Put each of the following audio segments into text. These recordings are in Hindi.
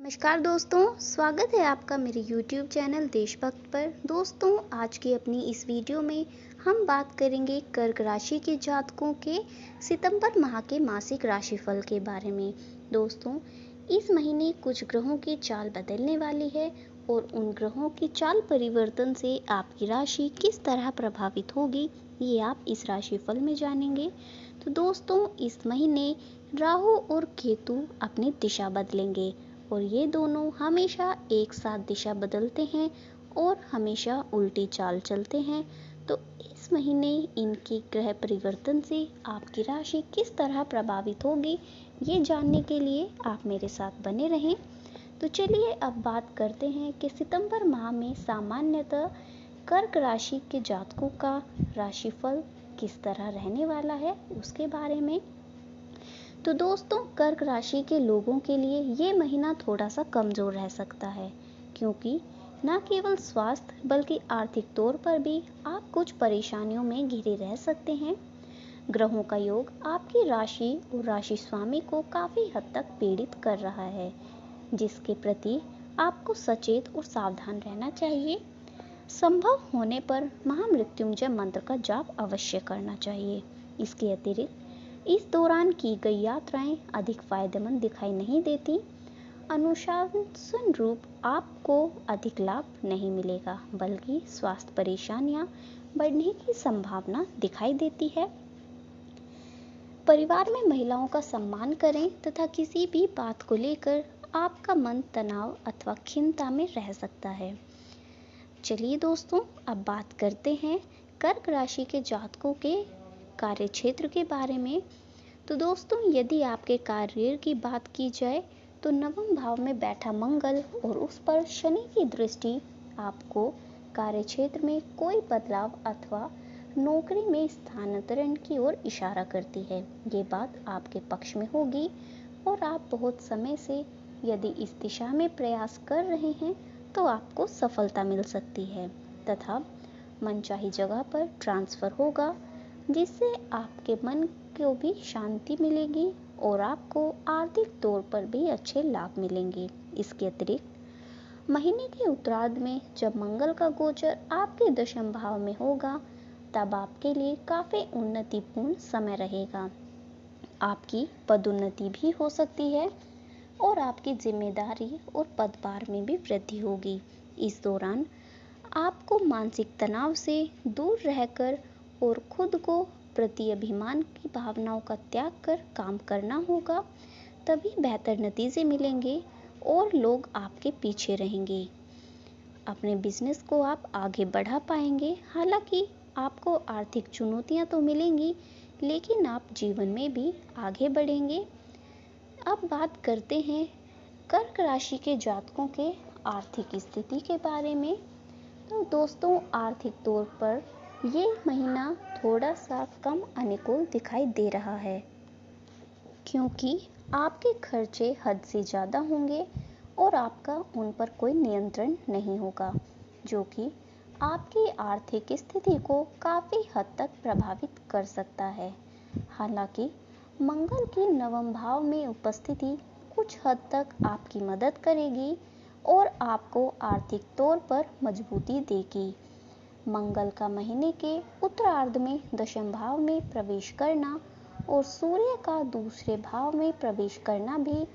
नमस्कार दोस्तों, स्वागत है आपका मेरे YouTube चैनल देशभक्त पर। दोस्तों, आज की अपनी इस वीडियो में हम बात करेंगे कर्क राशि के जातकों के सितंबर माह के मासिक राशिफल के बारे में। दोस्तों, इस महीने कुछ ग्रहों की चाल बदलने वाली है और उन ग्रहों की चाल परिवर्तन से आपकी राशि किस तरह प्रभावित होगी, ये आप इस राशिफल में जानेंगे। तो दोस्तों, इस महीने राहु और केतु अपनी दिशा बदलेंगे और ये दोनों हमेशा एक साथ दिशा बदलते हैं और हमेशा उल्टी चाल चलते हैं। तो इस महीने इनके ग्रह परिवर्तन से आपकी राशि किस तरह प्रभावित होगी, ये जानने के लिए आप मेरे साथ बने रहें। तो चलिए अब बात करते हैं कि सितंबर माह में सामान्यतः कर्क राशि के जातकों का राशिफल किस तरह रहने वाला है उसके बारे में। तो दोस्तों, कर्क राशि के लोगों के लिए ये महीना थोड़ा सा कमज़ोर रह सकता है, क्योंकि न केवल स्वास्थ्य बल्कि आर्थिक तौर पर भी आप कुछ परेशानियों में घिरे रह सकते हैं। ग्रहों का योग आपकी राशि और राशि स्वामी को काफ़ी हद तक पीड़ित कर रहा है, जिसके प्रति आपको सचेत और सावधान रहना चाहिए। संभव होने पर महामृत्युंजय मंत्र का जाप अवश्य करना चाहिए। इसके अतिरिक्त इस दौरान की गई यात्राएं अधिक फायदेमंद दिखाई नहीं देती। अनुशासन रूप आपको अधिक लाभ नहीं मिलेगा, बल्कि स्वास्थ्य परेशानियां बढ़ने की संभावना दिखाई देती है। परिवार में महिलाओं का सम्मान करें तथा किसी भी बात को लेकर आपका मन तनाव अथवा खिन्नता में रह सकता है। चलिए दोस्तों, अब बात करते हैं कर्क राशि के जातकों के कार्य क्षेत्र के बारे में। तो दोस्तों, यदि आपके कार्य की बात की जाए तो नवम भाव में बैठा मंगल और उस पर शनि की दृष्टि आपको कार्य क्षेत्र में कोई बदलाव अथवा नौकरी में स्थानांतरण की ओर इशारा करती है। ये बात आपके पक्ष में होगी और आप बहुत समय से यदि इस दिशा में प्रयास कर रहे हैं तो आपको सफलता मिल सकती है तथा मनचाही जगह पर ट्रांसफर होगा, जिससे आपके मन को भी शांति मिलेगी और आपको आर्थिक तौर पर भी अच्छे लाभ मिलेंगे। इसके अतिरिक्त महीने के उत्तरार्ध में जब मंगल का गोचर आपके दशम भाव में होगा, तब आपके लिए काफी उन्नतिपूर्ण समय रहेगा। आपकी पदोन्नति भी हो सकती है और आपकी जिम्मेदारी और पदभार में भी वृद्धि होगी। इस दौरान आपको मानसिक तनाव से दूर रहकर और खुद को प्रति अभिमान की भावनाओं का त्याग कर काम करना होगा, तभी बेहतर नतीजे मिलेंगे और लोग आपके पीछे रहेंगे। अपने बिजनेस को आप आगे बढ़ा पाएंगे। हालांकि आपको आर्थिक चुनौतियां तो मिलेंगी, लेकिन आप जीवन में भी आगे बढ़ेंगे। अब बात करते हैं कर्क राशि के जातकों के आर्थिक स्थिति के बारे में। तो दोस्तों, आर्थिक तौर पर ये महीना थोड़ा सा कम अनुकूल दिखाई दे रहा है, क्योंकि आपके खर्चे हद से ज़्यादा होंगे और आपका उन पर कोई नियंत्रण नहीं होगा, जो कि आपकी आर्थिक स्थिति को काफ़ी हद तक प्रभावित कर सकता है। हालांकि मंगल की नवम भाव में उपस्थिति कुछ हद तक आपकी मदद करेगी और आपको आर्थिक तौर पर मजबूती देगी। मंगल का महीने के उत्तरार्ध में दशम भाव में प्रवेश करना और सूर्य का दूसरे भाव में प्रवेश करना भी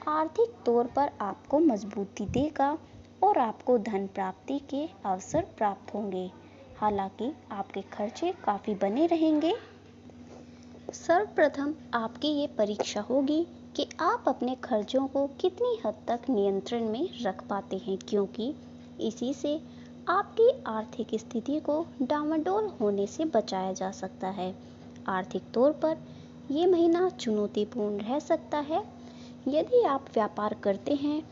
आर्थिक तौर पर आपको मजबूती देगा और आपको धन प्राप्ति के अवसर प्राप्त होंगे। हालांकि आपके खर्चे काफ़ी बने रहेंगे। सर्वप्रथम आपकी ये परीक्षा होगी कि आप अपने खर्चों को कितनी हद तक नियंत्रण में रख पाते हैं, क्योंकि इसी से आपकी आर्थिक स्थिति को डामाडोल होने से बचाया जा सकता है। आर्थिक तौर पर ये महीना चुनौतीपूर्ण रह सकता है। यदि आप व्यापार करते हैं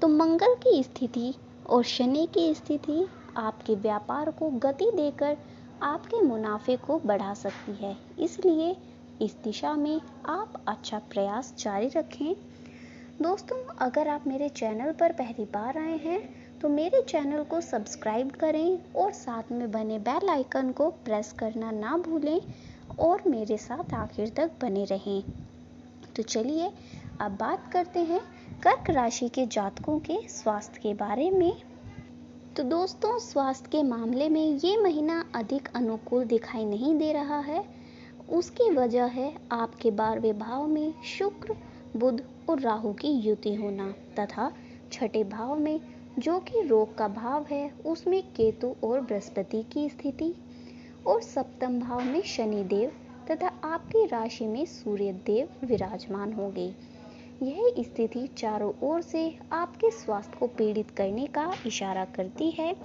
तो मंगल की स्थिति और शनि की स्थिति आपके व्यापार को गति देकर आपके मुनाफे को बढ़ा सकती है। इसलिए इस दिशा में आप अच्छा प्रयास जारी रखें। दोस्तों, अगर आप मेरे चैनल पर पहली बार आए हैं तो मेरे चैनल को सब्सक्राइब करें और साथ में बने बेल आइकन को प्रेस करना ना भूलें और मेरे साथ आखिर तक बने रहें। तो चलिए अब बात करते हैं कर्क राशि के जातकों के स्वास्थ्य के बारे में। तो दोस्तों, स्वास्थ्य के मामले में ये महीना अधिक अनुकूल दिखाई नहीं दे रहा है। उसकी वजह है आपके 12वें भाव में शुक्र, बुध और राहु की युति होना तथा छठे भाव में, जो कि रोग का भाव है, उसमें केतु और बृहस्पति की स्थिति, और सप्तम भाव में शनिदेव तथा आपकी राशि में सूर्य देव विराजमान होंगे। यह स्थिति चारों ओर से आपके स्वास्थ्य को पीड़ित करने का इशारा करती है।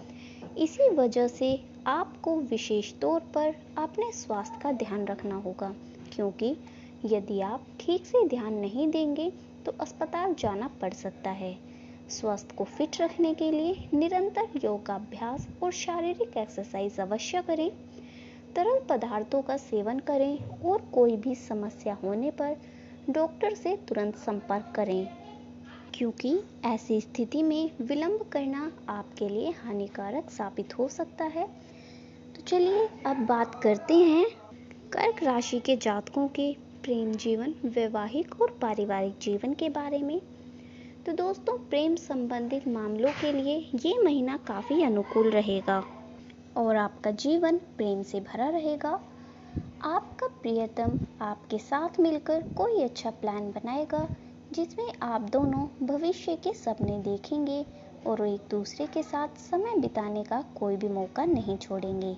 इसी वजह से आपको विशेष तौर पर अपने स्वास्थ्य का ध्यान रखना होगा, क्योंकि यदि आप ठीक से ध्यान नहीं देंगे तो अस्पताल जाना पड़ सकता है। स्वास्थ्य को फिट रखने के लिए निरंतर योगाभ्यास और शारीरिक एक्सरसाइज अवश्य करें। तरल पदार्थों का सेवन करें और कोई भी समस्या होने पर डॉक्टर से तुरंत संपर्क करें, क्योंकि ऐसी स्थिति में विलंब करना आपके लिए हानिकारक साबित हो सकता है। तो चलिए अब बात करते हैं कर्क राशि के जातकों के प्रेम जीवन, वैवाहिक और पारिवारिक जीवन के बारे में। तो दोस्तों, प्रेम संबंधित मामलों के लिए ये महीना काफ़ी अनुकूल रहेगा और आपका जीवन प्रेम से भरा रहेगा। आपका प्रियतम आपके साथ मिलकर कोई अच्छा प्लान बनाएगा, जिसमें आप दोनों भविष्य के सपने देखेंगे और एक दूसरे के साथ समय बिताने का कोई भी मौका नहीं छोड़ेंगे।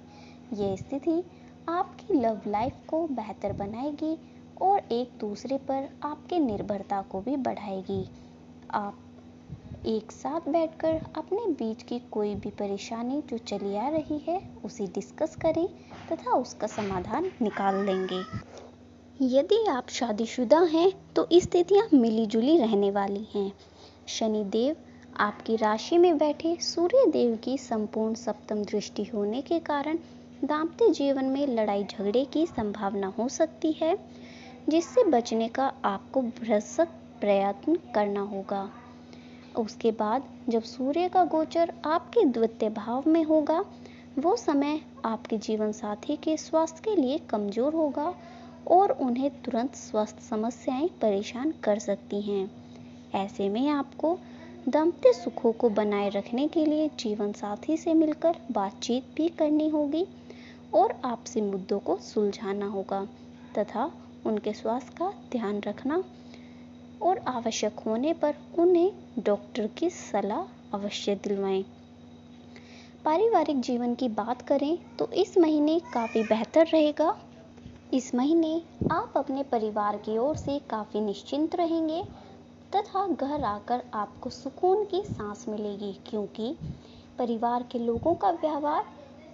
ये स्थिति आपकी लव लाइफ को बेहतर बनाएगी और एक दूसरे पर आपके निर्भरता को भी बढ़ाएगी। आप एक साथ बैठकर अपने बीच की कोई भी परेशानी जो चली आ रही है उसे डिस्कस करें तथा उसका समाधान निकाल लेंगे। यदि आप शादीशुदा हैं तो स्थितियां मिलीजुली रहने वाली हैं। शनिदेव आपकी राशि में बैठे सूर्य देव की संपूर्ण सप्तम दृष्टि होने के कारण दाम्पत्य जीवन में लड़ाई झगड़े की संभावना हो सकती है, जिससे बचने का आपको भरसक प्रयत्न करना होगा। उसके बाद जब सूर्य का गोचर आपके द्वितीय भाव में होगा, वो समय आपके जीवन साथी के स्वास्थ्य के लिए कमजोर होगा और उन्हें तुरंत स्वास्थ्य समस्याएं परेशान कर सकती हैं। ऐसे में आपको दाम्पत्य सुखों को बनाए रखने के लिए जीवन साथी से मिलकर बातचीत भी करनी होगी और आपसी मुद्दों को सुलझाना होगा तथा उनके स्वास्थ्य का ध्यान रखना और आवश्यक होने पर उन्हें डॉक्टर की सलाह अवश्य दिलवाएं। पारिवारिक जीवन की बात करें तो इस महीने काफ़ी बेहतर रहेगा। इस महीने आप अपने परिवार की ओर से काफ़ी निश्चिंत रहेंगे तथा घर आकर आपको सुकून की सांस मिलेगी, क्योंकि परिवार के लोगों का व्यवहार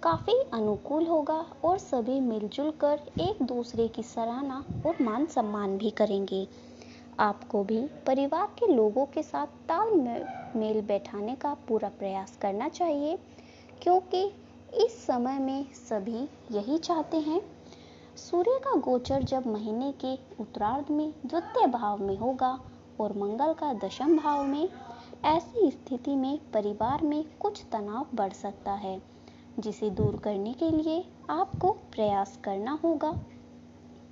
काफ़ी अनुकूल होगा और सभी मिलजुल कर एक दूसरे की सराहना और मान सम्मान भी करेंगे। आपको भी परिवार के लोगों के साथ तालमेल बैठाने का पूरा प्रयास करना चाहिए, क्योंकि इस समय में सभी यही चाहते हैं। सूर्य का गोचर जब महीने के उत्तरार्ध में द्वितीय भाव में होगा और मंगल का दशम भाव में, ऐसी स्थिति में परिवार में कुछ तनाव बढ़ सकता है, जिसे दूर करने के लिए आपको प्रयास करना होगा।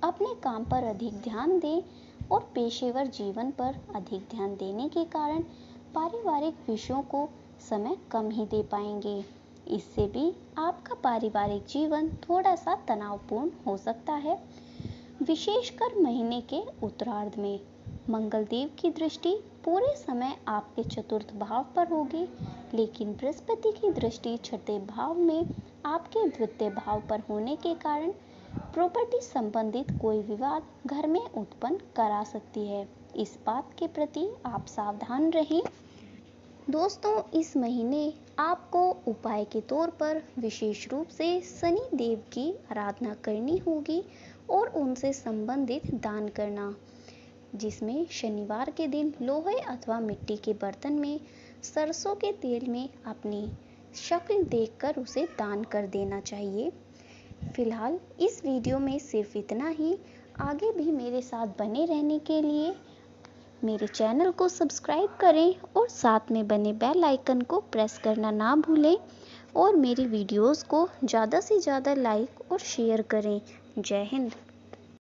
अपने काम पर अधिक ध्यान दें और पेशेवर जीवन पर अधिक ध्यान देने के कारण पारिवारिक विषयों को समय कम ही दे पाएंगे। इससे भी आपका पारिवारिक जीवन थोड़ा सा तनावपूर्ण हो सकता है। विशेषकर महीने के उत्तरार्ध में मंगल देव की दृष्टि पूरे समय आपके चतुर्थ भाव पर होगी, लेकिन बृहस्पति की दृष्टि छठे भाव में आपके द्वितीय भाव पर होने के कारण प्रॉपर्टी संबंधित कोई विवाद घर में उत्पन्न करा सकती है। इस बात के प्रति आप सावधान रहें। दोस्तों, इस महीने आपको उपाय के तौर पर विशेष रूप से शनि देव की आराधना करनी होगी और उनसे संबंधित दान करना, जिसमें शनिवार के दिन लोहे अथवा मिट्टी के बर्तन में सरसों के तेल में अपनी शक्ल देखकर उसे दान कर देना चाहिए। फिलहाल इस वीडियो में सिर्फ इतना ही। आगे भी मेरे साथ बने रहने के लिए मेरे चैनल को सब्सक्राइब करें और साथ में बने बेल आइकन को प्रेस करना ना भूलें और मेरी वीडियोस को ज़्यादा से ज़्यादा लाइक और शेयर करें। जय हिंद।